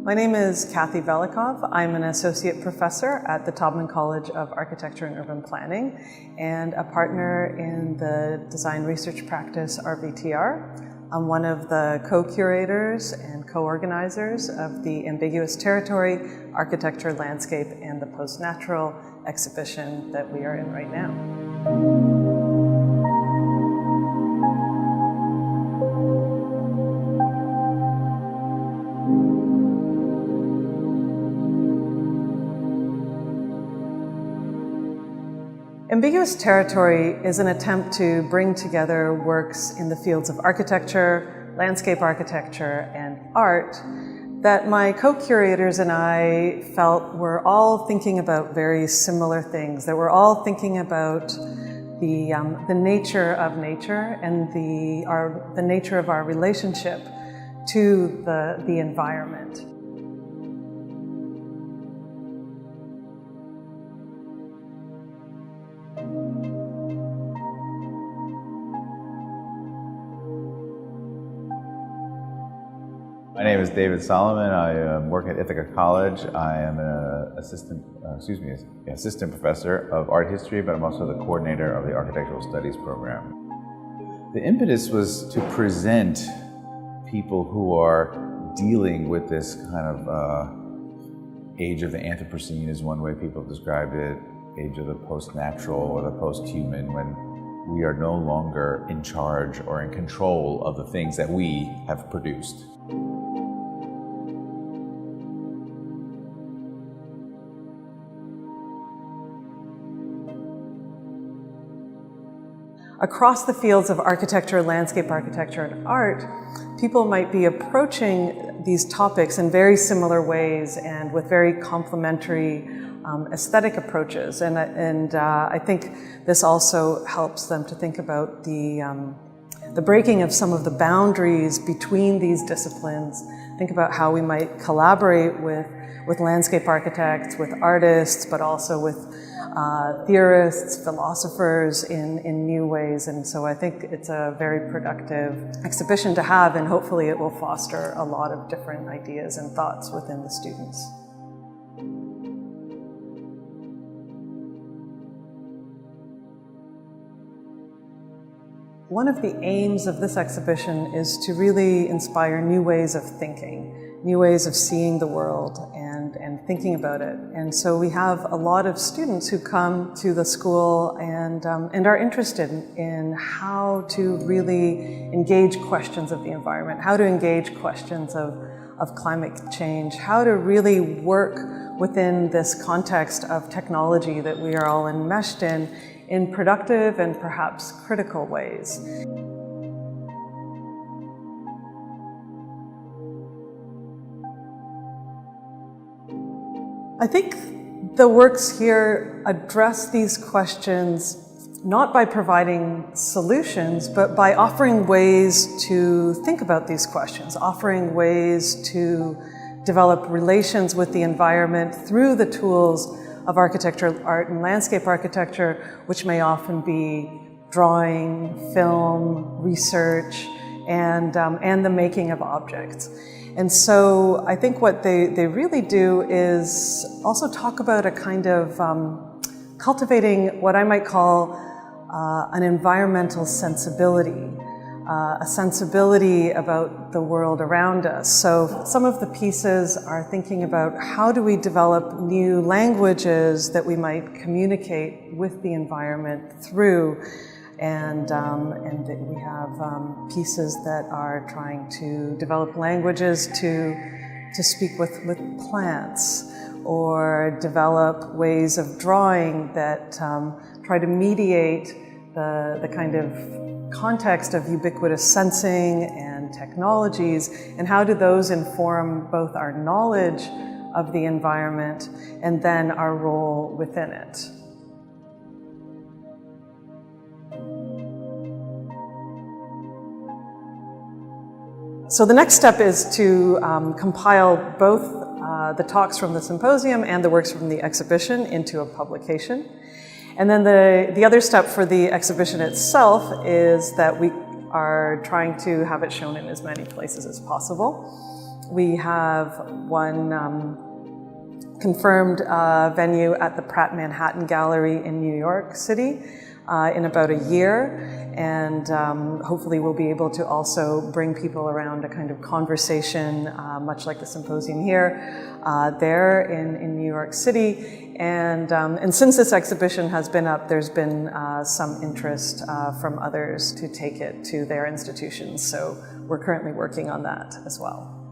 My name is Kathy Velikov. I'm an associate professor at the Taubman College of Architecture and Urban Planning and a partner in the design research practice RVTR. I'm one of the co-curators and co-organizers of the Ambiguous Territory, Architecture, Landscape, and the Postnatural exhibition that we are in right now. Ambiguous Territory is an attempt to bring together works in the fields of architecture, landscape architecture, and art that my co-curators and I felt were all thinking about very similar things, that we're all thinking about the nature of nature and the nature of our relationship to the environment. My name is David Solomon. I work at Ithaca College. I am an assistant professor of art history, but I'm also the coordinator of the architectural studies program. The impetus was to present people who are dealing with this kind of age of the Anthropocene is one way people have described it, age of the post-natural or the post-human, when we are no longer in charge or in control of the things that we have produced. Across the fields of architecture, landscape architecture, and art, people might be approaching these topics in very similar ways and with very complementary aesthetic approaches. And I think this also helps them to think about the breaking of some of the boundaries between these disciplines. Think about how we might collaborate with landscape architects, with artists, but also with theorists, philosophers in new ways. And so I think it's a very productive exhibition to have, and hopefully it will foster a lot of different ideas and thoughts within the students. One of the aims of this exhibition is to really inspire new ways of thinking, new ways of seeing the world and thinking about it. And so we have a lot of students who come to the school and are interested in how to really engage questions of the environment, how to engage questions of climate change, how to really work within this context of technology that we are all enmeshed in productive and perhaps critical ways. I think the works here address these questions not by providing solutions, but by offering ways to think about these questions, offering ways to develop relations with the environment through the tools of architecture, art, and landscape architecture, which may often be drawing, film, research, and the making of objects. And so I think what they really do is also talk about a kind of cultivating what I might call an environmental sensibility, a sensibility about the world around us. So some of the pieces are thinking about how do we develop new languages that we might communicate with the environment through. And we have pieces that are trying to develop languages to speak with plants, or develop ways of drawing that try to mediate the kind of context of ubiquitous sensing and technologies, and how do those inform both our knowledge of the environment and then our role within it. So the next step is to compile both the talks from the symposium and the works from the exhibition into a publication. And then the other step for the exhibition itself is that we are trying to have it shown in as many places as possible. We have one confirmed venue at the Pratt Manhattan Gallery in New York City in about a year, and hopefully we'll be able to also bring people around a kind of conversation, much like the symposium here, there in New York City. And since this exhibition has been up, there's been some interest from others to take it to their institutions. So we're currently working on that as well.